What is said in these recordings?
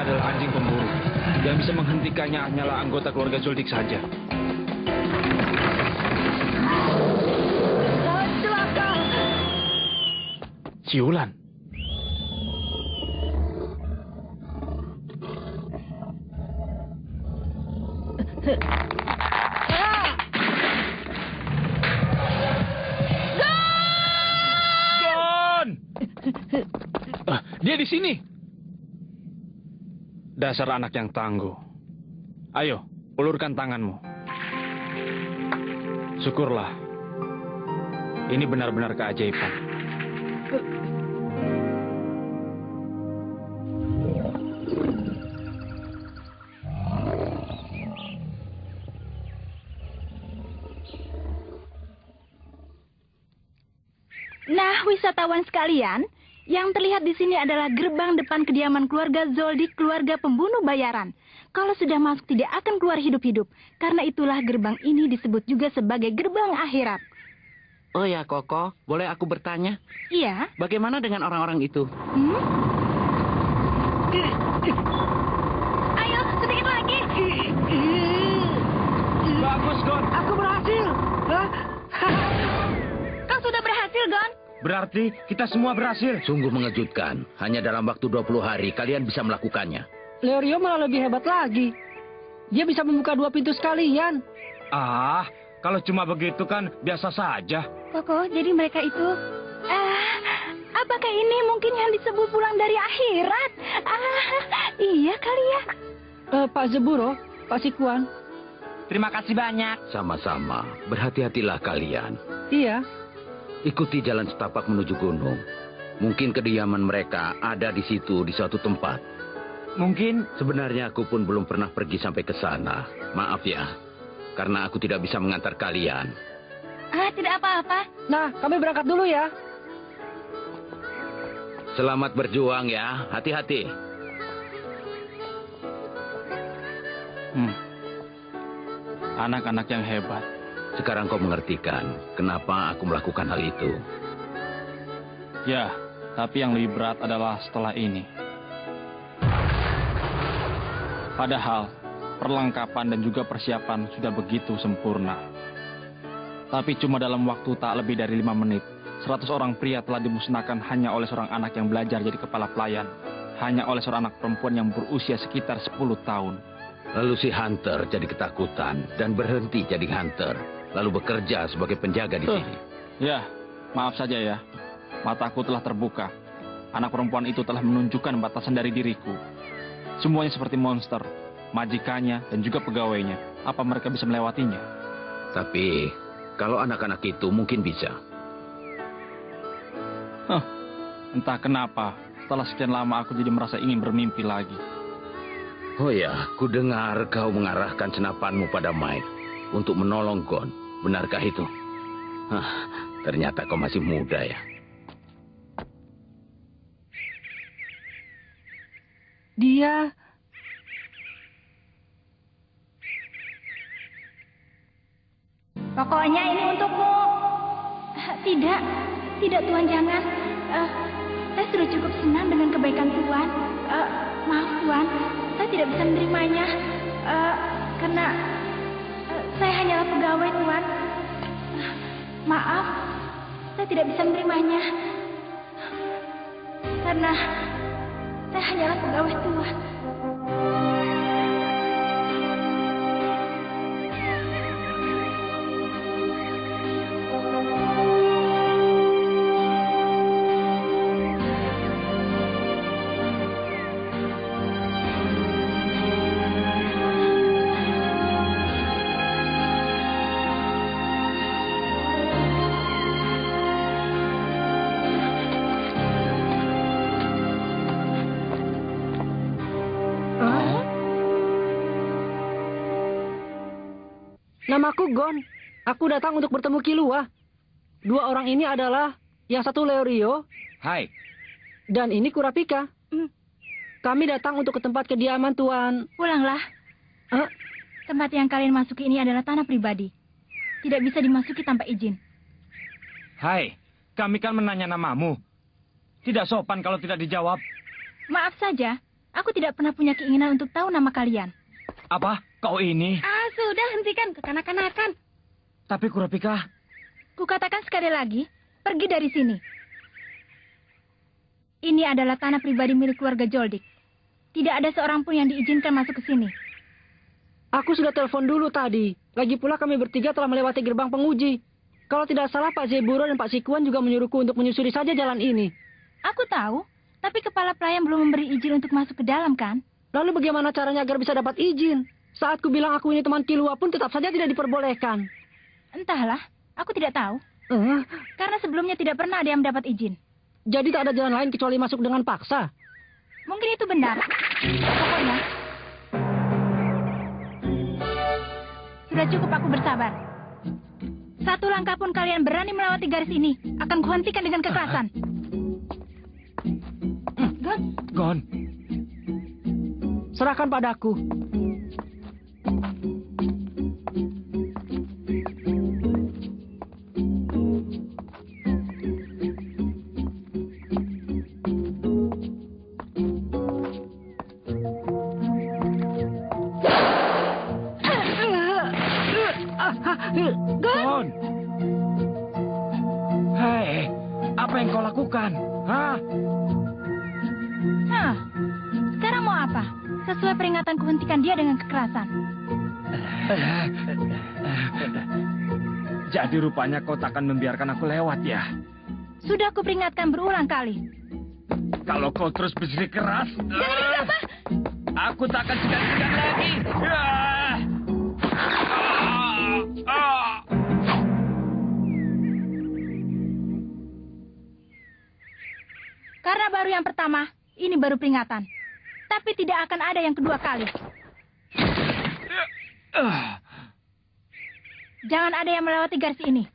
mereka adalah anjing pemburu. Yang bisa menghentikannya hanyalah anggota keluarga Zoldyck saja. Celaka! Siulan. Gon! Dia di sini. Dasar anak yang tangguh. Ayo, ulurkan tanganmu. Syukurlah. Ini benar-benar keajaiban. Nah, wisatawan sekalian, yang terlihat di sini adalah gerbang depan kediaman keluarga Zoldyck, keluarga pembunuh bayaran. Kalau sudah masuk tidak akan keluar hidup-hidup. Karena itulah gerbang ini disebut juga sebagai gerbang akhirat. Oh ya, Koko, boleh aku bertanya? Iya? Bagaimana dengan orang-orang itu? Ayo, sedikit lagi. Bagus, Gon. Aku berhasil. Kau sudah berhasil, Gon? Berarti kita semua berhasil. Sungguh mengejutkan. Hanya dalam waktu 20 hari kalian bisa melakukannya. Leorio malah lebih hebat lagi. Dia bisa membuka 2 pintu sekalian. Ah, kalau cuma begitu kan biasa saja. Koko, jadi mereka itu... apakah ini mungkin yang disebut pulang dari akhirat? Iya kali ya. Pak Zeburo, Pak Sikuan. Terima kasih banyak. Sama-sama. Berhati-hatilah kalian. Iya. Ikuti jalan setapak menuju gunung. Mungkin kediaman mereka ada di situ, di suatu tempat. Mungkin Sebenarnya aku pun belum pernah pergi sampai ke sana. Maaf ya, karena aku tidak bisa mengantar kalian. Tidak apa-apa. Nah, kami berangkat dulu ya. Selamat berjuang ya, hati-hati. anak-anak yang hebat. Sekarang kau mengertikan kenapa aku melakukan hal itu. Ya, tapi yang lebih berat adalah setelah ini. Padahal, perlengkapan dan juga persiapan sudah begitu sempurna. Tapi cuma dalam waktu tak lebih dari 5 menit, 100 orang pria telah dimusnahkan hanya oleh seorang anak yang belajar jadi kepala pelayan. Hanya oleh seorang anak perempuan yang berusia sekitar 10 tahun. Lalu si Hunter jadi ketakutan dan berhenti jadi Hunter. Lalu bekerja sebagai penjaga di sini. Ya, maaf saja ya. Mataku telah terbuka. Anak perempuan itu telah menunjukkan batasan dari diriku. Semuanya seperti monster. Majikannya dan juga pegawainya. Apa mereka bisa melewatinya? Tapi, kalau anak-anak itu mungkin bisa. Entah kenapa, setelah sekian lama aku jadi merasa ingin bermimpi lagi. Oh ya, ku dengar kau mengarahkan senapanmu pada Mike untuk menolong Gon. Benarkah itu? Ternyata kau masih muda ya. Dia... Pokoknya ini untukmu. Tidak, tidak Tuan, jangan. Saya sudah cukup senang dengan kebaikan Tuan. Maaf Tuan, saya tidak bisa menerimanya. Karena saya hanyalah pegawai Tuan. Maaf, saya tidak bisa menerimanya. Karena saya hanyalah pegawai Tuan. Namaku Gon. Aku datang untuk bertemu Killua. 2 orang ini adalah yang satu Leorio Hai. dan ini Kurapika. Kami datang untuk ke tempat kediaman Tuan. Pulanglah. Tempat yang kalian masuki ini adalah tanah pribadi. Tidak bisa dimasuki tanpa izin. Hai, kami kan menanya namamu. Tidak sopan kalau tidak dijawab. Maaf saja, Aku tidak pernah punya keinginan untuk tahu nama kalian. Apa? Kau ini? Ah, sudah, hentikan kekanak-kanakan. Tapi Kurapika, Kukatakan sekali lagi, pergi dari sini. Ini adalah tanah pribadi milik keluarga Joldik. Tidak ada seorang pun yang diizinkan masuk ke sini. Aku sudah telepon dulu tadi. Lagi pula kami bertiga telah melewati gerbang penguji. Kalau tidak salah Pak Zeburo dan Pak Sikuan juga menyuruhku untuk menyusuri saja jalan ini. Aku tahu, tapi kepala pelayan belum memberi izin untuk masuk ke dalam, kan? Lalu bagaimana caranya agar bisa dapat izin? Saat ku bilang aku ini teman Kilua pun tetap saja tidak diperbolehkan. Entahlah, aku tidak tahu. Karena sebelumnya tidak pernah ada yang mendapat izin. Jadi tak ada jalan lain kecuali masuk dengan paksa. Mungkin itu benar. Pokoknya, sudah cukup aku bersabar. Satu langkah pun kalian berani melewati garis ini, akan kuhentikan dengan kekerasan. Gon, Gon, Serahkan padaku. Gon. Hei, apa yang kau lakukan? Hah? sekarang mau apa? Sesuai peringatanku, hentikan dia dengan kekerasan. Jadi rupanya kau takkan membiarkan aku lewat ya? Sudah aku peringatkan berulang kali. Kalau kau terus bersih keras, Jangan apa? aku tak akan segan-segan lagi. Karena baru yang pertama, ini baru peringatan. Tapi tidak akan ada yang kedua kali. Jangan ada yang melewati garis ini.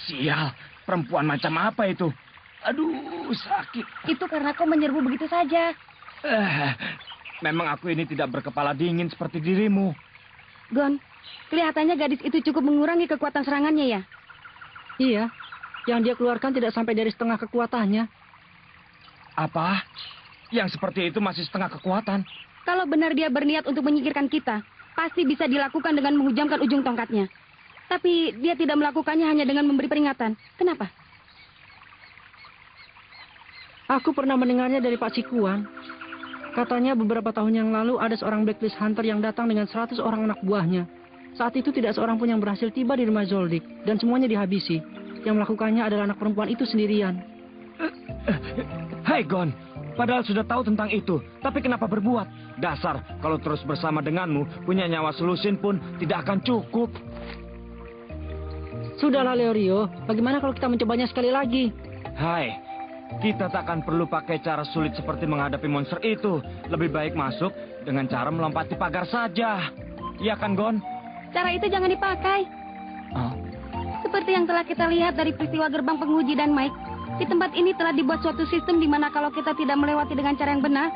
Sial, perempuan macam apa itu? Aduh, sakit. Itu karena kau menyerbu begitu saja. Memang aku ini tidak berkepala dingin seperti dirimu. Gon, kelihatannya gadis itu cukup mengurangi kekuatan serangannya ya? Iya, yang dia keluarkan tidak sampai dari setengah kekuatannya. Apa? Yang seperti itu masih setengah kekuatan? Kalau benar dia berniat untuk menyingkirkan kita, pasti bisa dilakukan dengan menghujamkan ujung tongkatnya. Tapi dia tidak melakukannya hanya dengan memberi peringatan. Kenapa? Aku pernah mendengarnya dari Pak Sikuan. Katanya beberapa tahun yang lalu ada seorang blacklist hunter yang datang dengan 100 orang anak buahnya. Saat itu tidak seorang pun yang berhasil tiba di rumah Zoldik, dan semuanya dihabisi. Yang melakukannya adalah anak perempuan itu sendirian. Hai Gon, padahal sudah tahu tentang itu, tapi kenapa berbuat? Dasar, kalau terus bersama denganmu, punya nyawa selusin pun tidak akan cukup. Sudahlah Leorio, bagaimana kalau kita mencobanya sekali lagi? Hai, kita tak akan perlu pakai cara sulit seperti menghadapi monster itu. Lebih baik masuk dengan cara melompati pagar saja. Iya kan, Gon? Cara itu jangan dipakai. Seperti yang telah kita lihat dari peristiwa gerbang penguji dan Mike, di tempat ini telah dibuat suatu sistem di mana kalau kita tidak melewati dengan cara yang benar,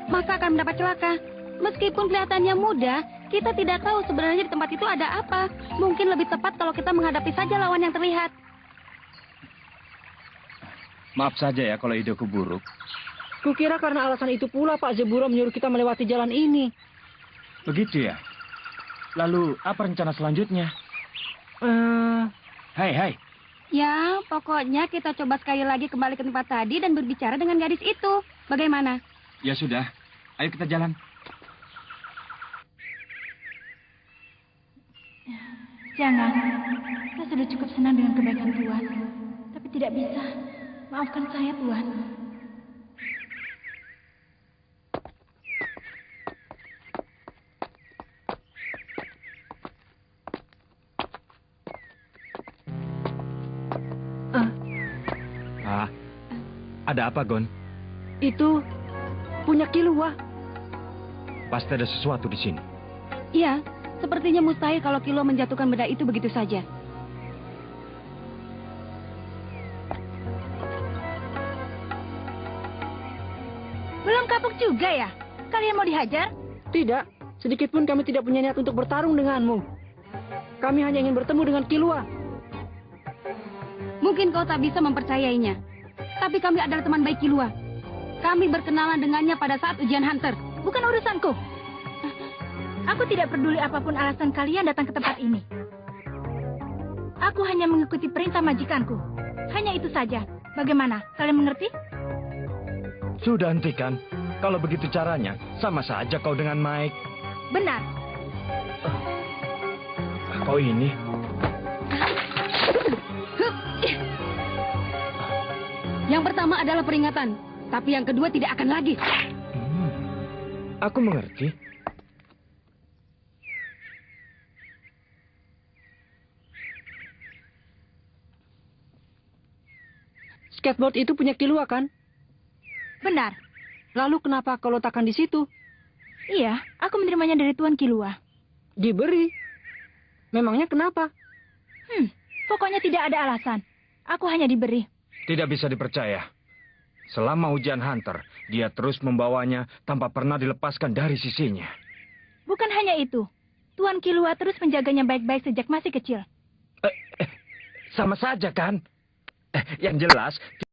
maka akan mendapat celaka. Meskipun kelihatannya mudah, kita tidak tahu sebenarnya di tempat itu ada apa. Mungkin lebih tepat kalau kita menghadapi saja lawan yang terlihat. Maaf saja ya kalau ideku buruk. Kukira karena alasan itu pula Pak Zeburo menyuruh kita melewati jalan ini. Begitu ya? Lalu, apa rencana selanjutnya? Hai. Ya, pokoknya kita coba sekali lagi kembali ke tempat tadi dan berbicara dengan gadis itu. Bagaimana? Ya sudah, ayo kita jalan. Jangan. Saya sudah cukup senang dengan kebaikan Tuhan. Tapi tidak bisa. Maafkan saya, Tuhan. Ada apa, Gon? Itu punya Kilua. Pasti ada sesuatu di sini. Iya, sepertinya mustahil kalau Kilo menjatuhkan benda itu begitu saja. Belum kapok juga ya? Kalian mau dihajar? Tidak, sedikit pun kami tidak punya niat untuk bertarung denganmu. Kami hanya ingin bertemu dengan Kilua. Mungkin kau tak bisa mempercayainya. Tapi kami adalah teman baik Kilua. Kami berkenalan dengannya pada saat ujian hunter. Bukan urusanku. Aku tidak peduli apapun alasan kalian datang ke tempat ini. Aku hanya mengikuti perintah majikanku. Hanya itu saja. Bagaimana? Kalian mengerti? Sudah hentikan. Kalau begitu caranya, sama saja kau dengan Mike. Benar. Kau ini. Yang pertama adalah peringatan. Tapi yang kedua tidak akan lagi. Aku mengerti. Skateboard itu punya Kilua kan? Benar. Lalu kenapa kau letakkan di situ? Iya, aku menerimanya dari Tuan Kilua. Diberi. Memangnya kenapa? Pokoknya tidak ada alasan. Aku hanya diberi. Tidak bisa dipercaya. Selama ujian hunter, dia terus membawanya tanpa pernah dilepaskan dari sisinya. Bukan hanya itu. Tuan Kilua terus menjaganya baik-baik sejak masih kecil. Sama saja kan? Yang jelas,